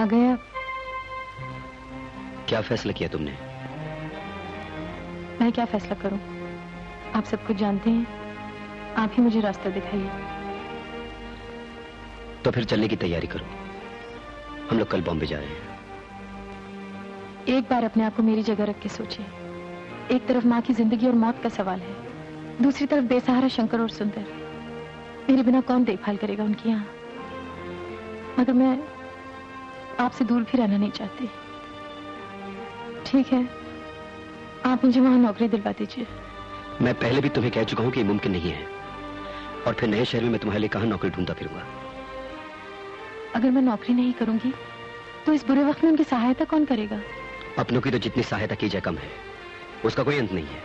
आ गए। क्या फैसला किया तुमने? मैं क्या फैसला करूं? आप सब कुछ जानते हैं। आप ही मुझे रास्ता दिखाइए। तो फिर चलने की तैयारी करो। हम लोग कल बॉम्बे जा रहे हैं। एक बार अपने आप को मेरी जगह रख के सोचिए। एक तरफ माँ की जिंदगी और मौत का सवाल है, दूसरी तरफ बेसहारा शंकर और सुंदर। मेरे बिना कौन देखभाल करेगा उनकी यहाँ? मगर मैं आपसे दूर भी रहना नहीं चाहती। ठीक है, आप मुझे वहां नौकरी दिलवा दीजिए। मैं पहले भी तुम्हें कह चुका हूं कि ये मुमकिन नहीं है, और फिर नए शहर में मैं तुम्हारे लिए कहां नौकरी ढूंढता फिरूंगा। अगर मैं नौकरी नहीं करूंगी तो इस बुरे वक्त में उनकी सहायता कौन करेगा? अपनों की तो जितनी सहायता की जाए कम है, उसका कोई अंत नहीं है।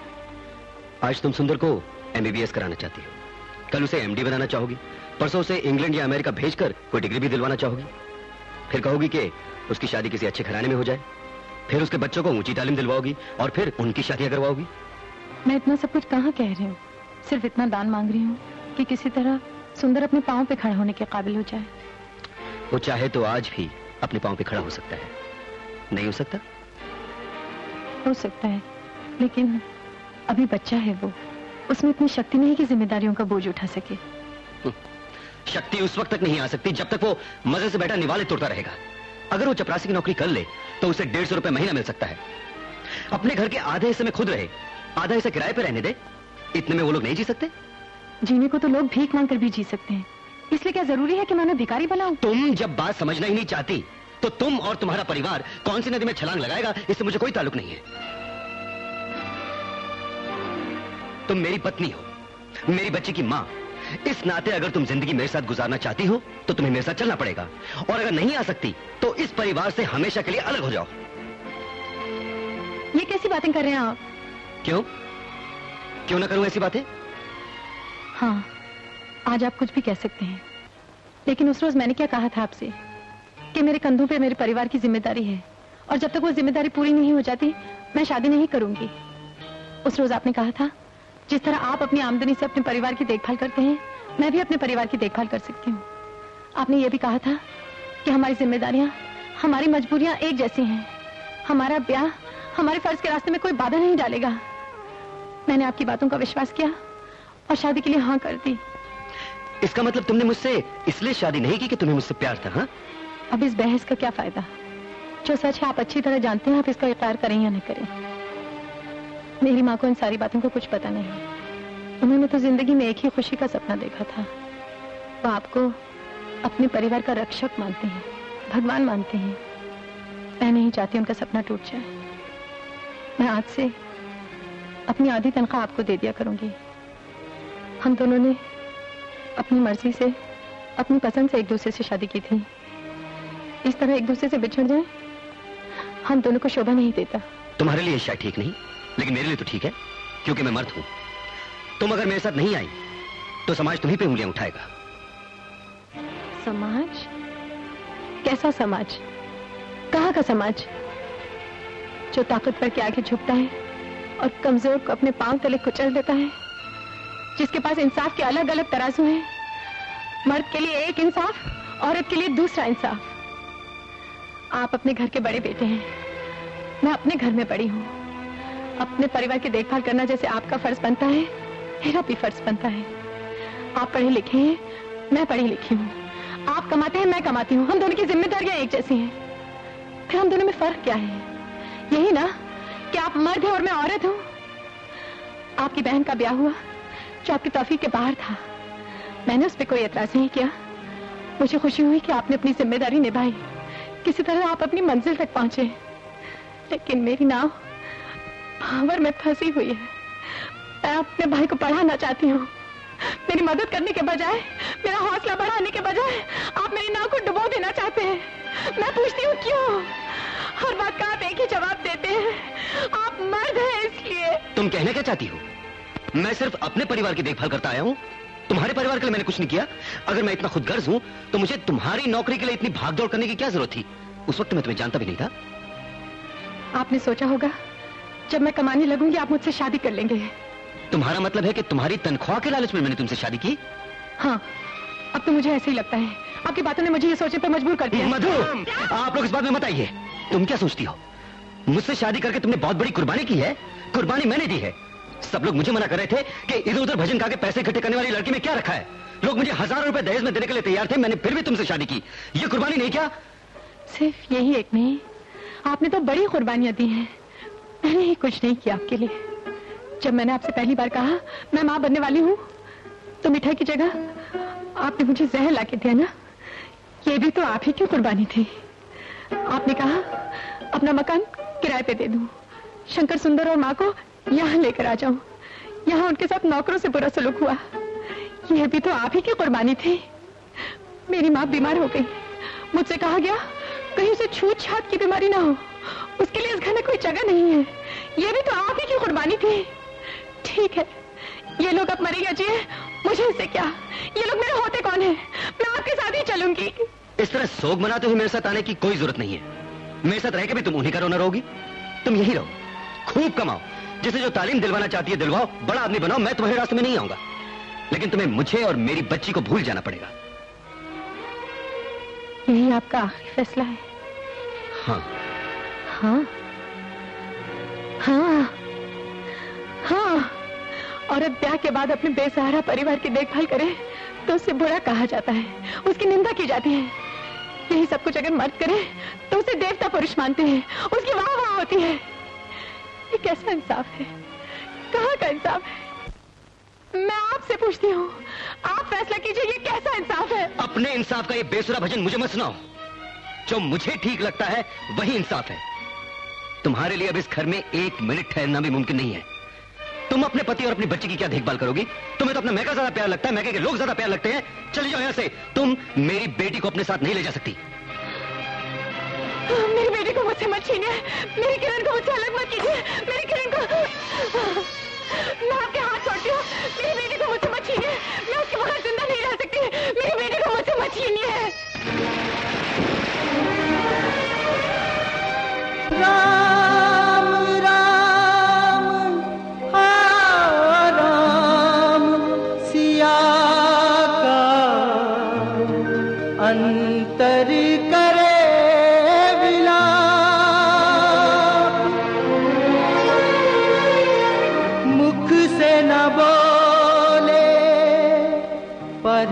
आज तुम सुंदर को MBBS कराना चाहती हो, कल उसे MD बनाना चाहोगी, परसों उसे इंग्लैंड या अमेरिका भेजकर कोई डिग्री भी दिलवाना चाहोगी, फिर कहोगी कि उसकी शादी किसी अच्छे घराने में हो जाए, फिर उसके बच्चों को ऊंची तालीम दिलवाओगी और फिर उनकी शादियां करवाओगी। मैं इतना सब कुछ कहाँ कह रही हूँ, सिर्फ इतना दान मांग रही हूँ कि किसी तरह सुंदर अपने पांव पे खड़ा होने के काबिल हो जाए। वो चाहे तो आज भी अपने पांव पे खड़ा हो सकता है, नहीं हो सकता? हो सकता है, लेकिन अभी बच्चा है वो, उसमें इतनी शक्ति नहीं कि जिम्मेदारियों का बोझ उठा सके। शक्ति उस वक्त तक नहीं आ सकती जब तक वो मजे से बैठा निवाले तोड़ता रहेगा। अगर वो चपरासी की नौकरी कर ले तो उसे 150 रुपए महीना मिल सकता है। अपने घर के आधे हिस्से में खुद रहे, आधा हिस्सा किराए पे रहने दे। इतने में वो लोग नहीं जी सकते? जीने को तो लोग भीख मांग कर भी जी सकते हैं, इसलिए क्या जरूरी है कि मैं उन्हें भिखारी बनाऊं? तुम जब बात समझना ही नहीं चाहती तो तुम और तुम्हारा परिवार कौन सी नदी में छलांग लगाएगा इससे मुझे कोई ताल्लुक नहीं है। तुम मेरी पत्नी हो, मेरी बच्ची की मां। इस नाते अगर तुम जिंदगी मेरे साथ गुजारना चाहती हो तो तुम्हें मेरे साथ चलना पड़ेगा, और अगर नहीं आ सकती तो इस परिवार से हमेशा के लिए अलग हो जाओ। ये कैसी बातें कर रहे हैं आप? क्यों ना करूं ऐसी बातें? हाँ, आज आप कुछ भी कह सकते हैं, लेकिन उस रोज मैंने क्या कहा था आपसे कि मेरे कंधों पे मेरे परिवार की जिम्मेदारी है, और जब तक वो जिम्मेदारी पूरी नहीं हो जाती मैं शादी नहीं करूंगी। उस रोज आपने कहा था जिस तरह आप अपनी आमदनी से अपने परिवार की देखभाल करते हैं, मैं भी अपने परिवार की देखभाल कर सकती हूँ। आपने ये भी कहा था कि हमारी जिम्मेदारियां, हमारी मजबूरियां एक जैसी हैं। हमारा ब्याह हमारे फर्ज के रास्ते में कोई बाधा नहीं डालेगा। मैंने आपकी बातों का विश्वास किया और शादी के लिए हाँ कर दी। इसका मतलब तुमने मुझसे इसलिए शादी नहीं की कि तुम्हें मुझसे प्यार था? हाँ, अब इस बहस का क्या फायदा? जो सच है आप अच्छी तरह जानते हैं, आप इसका इकरार करें या न करें। मेरी माँ को इन सारी बातों का कुछ पता नहीं। उन्होंने तो जिंदगी में एक ही खुशी का सपना देखा था। वो आपको अपने परिवार का रक्षक मानते हैं, भगवान मानते हैं। मैं नहीं चाहती उनका सपना टूट जाए। मैं आज से अपनी आधी तनख्वाह आपको दे दिया करूंगी। हम दोनों ने अपनी मर्जी से, अपनी पसंद से एक दूसरे से शादी की थी। इस तरह एक दूसरे से बिछड़ जाए, हम दोनों को शोभा नहीं देता। तुम्हारे लिए शायद ठीक नहीं, लेकिन मेरे लिए तो ठीक है, क्योंकि मैं मर्द हूं। तुम अगर मेरे साथ नहीं आई तो समाज तुम्हीं पे उंगलियां उठाएगा। समाज? कैसा समाज? कहाँ का समाज? जो ताकतवर के आगे झुकता है और कमजोर को अपने पांव तले कुचल देता है, जिसके पास इंसाफ के अलग अलग तराजू हैं। मर्द के लिए एक इंसाफ, औरत के लिए दूसरा इंसाफ। आप अपने घर के बड़े बेटे हैं, मैं अपने घर में बड़ी हूँ। अपने परिवार की देखभाल करना जैसे आपका फर्ज बनता है, मेरा भी फर्ज बनता है। आप पढ़े लिखे हैं, मैं पढ़ी लिखी हूँ। आप कमाते हैं, मैं कमाती हूँ। हम दोनों की जिम्मेदारियां एक जैसी हैं। फिर हम दोनों में फर्क क्या है? यही ना कि आप मर्द हैं और मैं औरत हूँ। आपकी बहन का ब्याह हुआ जो आपकी तौफीक के बाहर था। मैंने उस पर कोई एतराज नहीं किया। मुझे खुशी हुई कि आपने अपनी जिम्मेदारी निभाई, किसी तरह आप अपनी मंजिल तक पहुंचे। लेकिन मेरी नाव भांवर में फंसी हुई है। मैं अपने भाई को पढ़ाना चाहती हूँ। मेरी मदद करने के बजाय, मेरा हौसला बढ़ाने के बजाय आप मेरी नाव को डुबो देना चाहते हैं। मैं पूछती हूँ क्यों? हर बात का आप एक ही जवाब देते हैं, आप मर्द हैं इसलिए। तुम कहना क्या चाहती हो? मैं सिर्फ अपने परिवार की देखभाल करता आया हूँ, तुम्हारे परिवार के लिए मैंने कुछ नहीं किया। अगर मैं इतना खुदगर्ज हूँ तो मुझे तुम्हारी नौकरी के लिए इतनी भागदौड़ करने की क्या जरूरत थी? उस वक्त मैं तुम्हें जानता भी नहीं था। आपने सोचा होगा जब मैं कमाने लगूंगी आप मुझसे शादी कर लेंगे। तुम्हारा मतलब है कि तुम्हारी तनख्वाह के लालच में मैंने तुमसे शादी की? हाँ, अब तो मुझे ऐसे ही लगता है। आपकी बातों ने मुझे ये सोचने पर मजबूर कर दिया। मधु, आप लोग इस बात में मत आइए। तुम क्या सोचती हो? मुझसे शादी करके तुमने बहुत बड़ी कुर्बानी की है। कुर्बानी मैंने दी है। सब लोग मुझे मना कर रहे थे कि इधर उधर भजन गा के पैसे इकट्ठे करने वाली लड़की में क्या रखा है। लोग मुझे हजारों रुपए दहेज में देने के लिए तैयार थे, मैंने फिर भी तुमसे शादी की। ये कुर्बानी नहीं क्या? सिर्फ यही एक नहीं, आपने तो बड़ी कुर्बानियां दी हैं। मैंने ही कुछ नहीं किया आपके लिए। जब मैंने आपसे पहली बार कहा मैं मां बनने वाली हूं, तो मिठाई की जगह आपने मुझे जहर लाके दिया ना। ये भी तो आप ही की कुर्बानी थी। आपने कहा अपना मकान किराए पे दे दूं, शंकर सुंदर और माँ को यहाँ लेकर आ जाऊं। यहाँ उनके साथ नौकरों से बुरा सलूक हुआ। यह भी तो आप ही की कुर्बानी थी। मेरी माँ बीमार हो गई, मुझसे कहा गया कहीं उसे छूत छात की बीमारी ना हो, उसके लिए इस घर में कोई जगह नहीं है। यह भी तो आप ही की कुर्बानी थी। ठीक है, ये लोग अब मरे या जिए, मुझे इससे क्या? ये लोग मेरे होते कौन है? मैं आपके साथ ही चलूंगी। इस तरह सोग मनाते हुए मेरे साथ आने की कोई जरूरत नहीं है। मेरे साथ रह के भी तुम उन्हीं का रोना रहोगी। तुम यही रहो, खूब कमाओ, जिसे जो तालीम दिलवाना चाहती है दिलवाओ, बड़ा आदमी बनाओ। मैं तुम्हारे रास्ते में नहीं आऊंगा, लेकिन तुम्हें मुझे और मेरी बच्ची को भूल जाना पड़ेगा। यही आपका आखिरी फैसला है? हाँ हाँ हाँ हाँ। औरत ब्याह के बाद अपने बेसहारा परिवार की देखभाल करे तो उसे बुरा कहा जाता है, उसकी निंदा की जाती है। यही सब कुछ अगर मर्द करे तो उसे देवता पुरुष मानते हैं, उसकी वाह वाह होती है। ये कैसा इंसाफ है? कहाँ का इंसाफ है? मैं आपसे पूछती हूँ, आप फैसला कीजिए, ये कैसा इंसाफ है? अपने इंसाफ का ये बेसुरा भजन मुझे मत सुनाओ। जो मुझे ठीक लगता है वही इंसाफ है। तुम्हारे लिए अब इस घर में एक मिनट ठहरना भी मुमकिन नहीं है। तुम अपने पति और अपनी बच्ची की क्या देखभाल करोगी? तुम्हें तो अपना मैका ज्यादा प्यार लगता है, मैके के लोग ज्यादा प्यार लगते हैं। चली जाओ यहाँ से। तुम मेरी बेटी को अपने साथ नहीं ले जा सकती। मेरी बेटी को मुझसे मत छीनिए, मेरी किरण को मुझसे अलग मत कीजिए। मेरी किरण को, मैं आपके हाथ छोड़ती हूँ। मेरी बेटी को मुझसे मत छीनिए, मैं उसके बगैर जिंदा नहीं रह सकती। मेरी बेटी को मुझसे मत छीनिए। राम राम हाँ राम, सिया का अंतर करे विलाप। मुख से न बोले पर